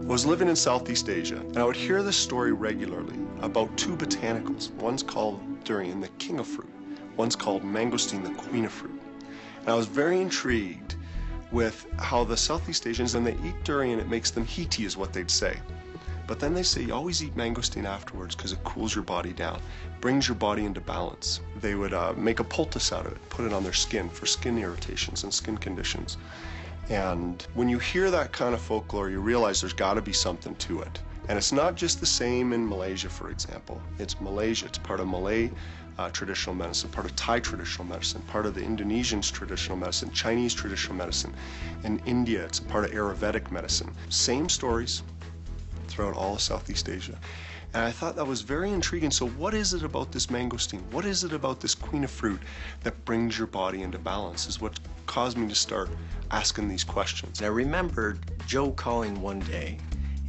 I was living in Southeast Asia, and I would hear this story regularly about two botanicals. One's called durian, the king of fruit. One's called mangosteen, the queen of fruit. And I was very intrigued with how the Southeast Asians, when they eat durian, it makes them heaty, is what they'd say. But then they say you always eat mangosteen afterwards because it cools your body down, brings your body into balance. They would make a poultice out of it, put it on their skin for skin irritations and skin conditions. And when you hear that kind of folklore, you realize there's got to be something to it. And it's not just the same in Malaysia, for example. It's Malaysia, it's part of Malay traditional medicine, part of Thai traditional medicine, part of the Indonesian's traditional medicine, Chinese traditional medicine. In India, it's part of Ayurvedic medicine. Same stories throughout all of Southeast Asia. And I thought that was very intriguing. So what is it about this mangosteen? What is it about this queen of fruit that brings your body into balance is what caused me to start asking these questions. I remember Joe calling one day,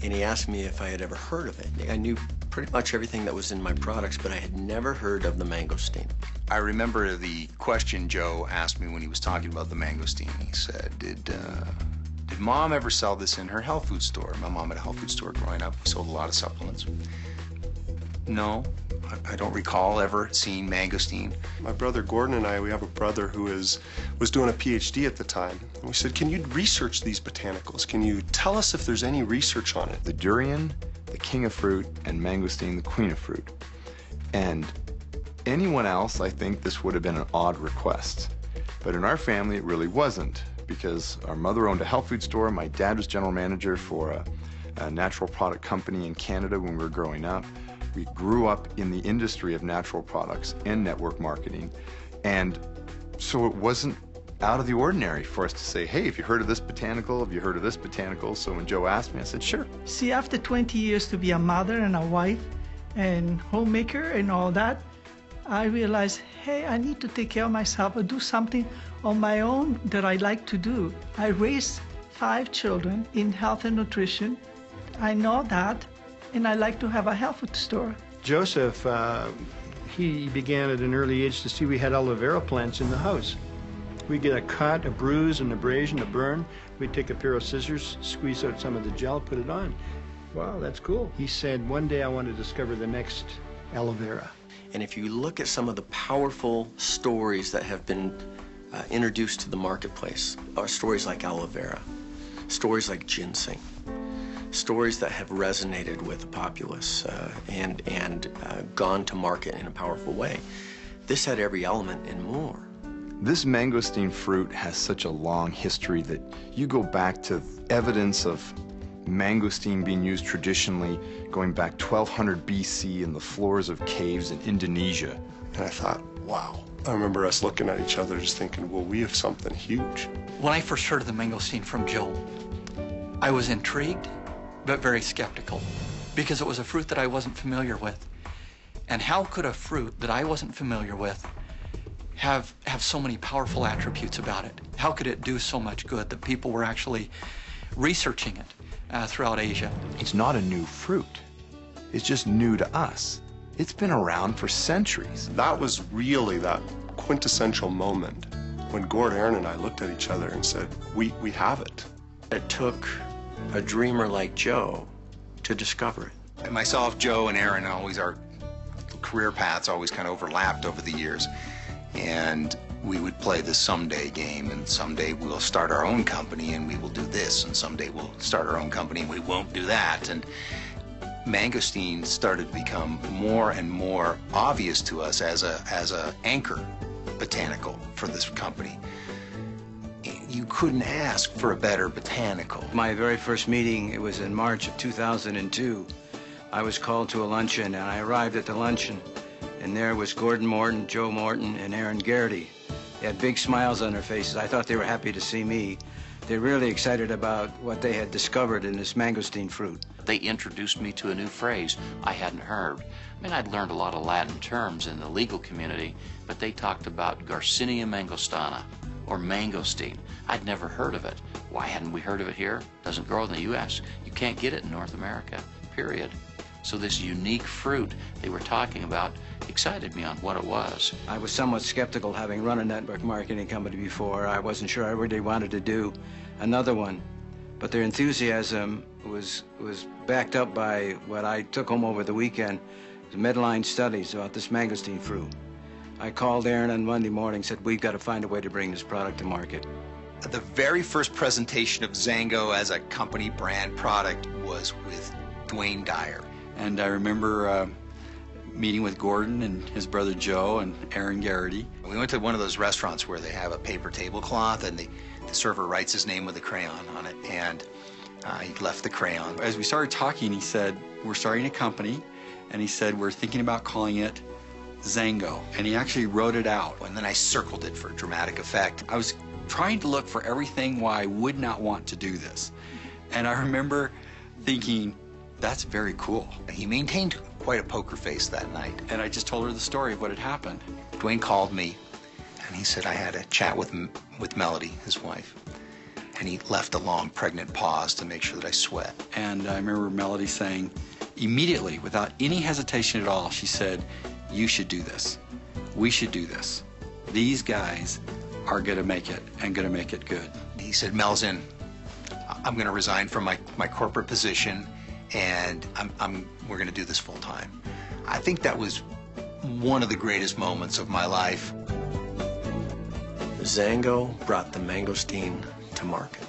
and he asked me if I had ever heard of it. I knew pretty much everything that was in my products, but I had never heard of the mangosteen. I remember the question Joe asked me when he was talking about the mangosteen. He said, did Mom ever sell this in her health food store? My mom had a health food store growing up, sold a lot of supplements. No, I don't recall ever seeing mangosteen. My brother Gordon and I, we have a brother who was doing a PhD at the time. And we said, can you research these botanicals? Can you tell us if there's any research on it? The durian, the king of fruit, and mangosteen, the queen of fruit. And anyone else, I think this would have been an odd request. But in our family, it really wasn't, because our mother owned a health food store. My dad was general manager for a natural product company in Canada when we were growing up. We grew up in the industry of natural products and network marketing. And so it wasn't out of the ordinary for us to say, hey, have you heard of this botanical? Have you heard of this botanical? So when Joe asked me, I said, sure. See, after 20 years to be a mother and a wife and homemaker and all that, I realized, hey, I need to take care of myself or do something on my own that I like to do. I raised 5 children in health and nutrition. I know that, and I like to have a health food store. Joseph, he began at an early age to see we had aloe vera plants in the house. We'd get a cut, a bruise, an abrasion, a burn. We'd take a pair of scissors, squeeze out some of the gel, put it on. Wow, that's cool. He said, one day I want to discover the next aloe vera. And if you look at some of the powerful stories that have been introduced to the marketplace, are stories like aloe vera, stories like ginseng, stories that have resonated with the populace and gone to market in a powerful way. This had every element and more. This mangosteen fruit has such a long history that you go back to evidence of mangosteen being used traditionally going back 1200 BC in the floors of caves in Indonesia. And I thought, wow. I remember us looking at each other just thinking, well, we have something huge. When I first heard of the mangosteen from Joe, I was intrigued, but very skeptical, because it was a fruit that I wasn't familiar with. And how could a fruit that I wasn't familiar with have so many powerful attributes about it? How could it do so much good that people were actually researching it throughout Asia? It's not a new fruit. It's just new to us. It's been around for centuries. That was really that quintessential moment when Gord, Aaron, and I looked at each other and said, we have it. It took a dreamer like Joe to discover it. And myself, Joe, and Aaron, always our career paths always kind of overlapped over the years. And we would play the someday game, and someday we'll start our own company and we will do this, and someday we'll start our own company and we won't do that. And mangosteen started to become more and more obvious to us as a anchor botanical for this company. You couldn't ask for a better botanical. My very first meeting, it was in March of 2002. I was called to a luncheon, and I arrived at the luncheon, and there was Gordon Morton, Joe Morton, and Aaron Garrity. They had big smiles on their faces. I thought they were happy to see me. They're really excited about what they had discovered in this mangosteen fruit. They introduced me to a new phrase I hadn't heard. I mean, I'd learned a lot of Latin terms in the legal community, but they talked about Garcinia mangostana, or mangosteen. I'd never heard of it. Why hadn't we heard of it here? Doesn't grow in the U.S. You can't get it in North America, period. So this unique fruit they were talking about excited me on what it was. I was somewhat skeptical, having run a network marketing company before. I wasn't sure I really wanted to do another one. But their enthusiasm was backed up by what I took home over the weekend, the Medline studies about this mangosteen fruit. I called Aaron on Monday morning, said, we've got to find a way to bring this product to market. The very first presentation of XanGo as a company brand product was with Dwayne Dyer. And I remember meeting with Gordon and his brother Joe and Aaron Garrity. We went to one of those restaurants where they have a paper tablecloth and the server writes his name with a crayon on it, and he left the crayon. As we started talking, he said, we're starting a company, and he said, we're thinking about calling it XanGo, and he actually wrote it out. And then I circled it for dramatic effect. I was trying to look for everything why I would not want to do this. And I remember thinking, that's very cool. He maintained quite a poker face that night. And I just told her the story of what had happened. Dwayne called me, and he said I had a chat with Melody, his wife. And he left a long, pregnant pause to make sure that I sweat. And I remember Melody saying, immediately, without any hesitation at all, she said, you should do this. We should do this. These guys are going to make it, and going to make it good. He said, Mel's I'm going to resign from my corporate position, and we're going to do this full time. I think that was one of the greatest moments of my life. XanGo brought the mangosteen to market.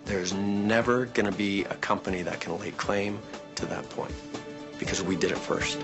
There's never going to be a company that can lay claim to that point, because we did it first.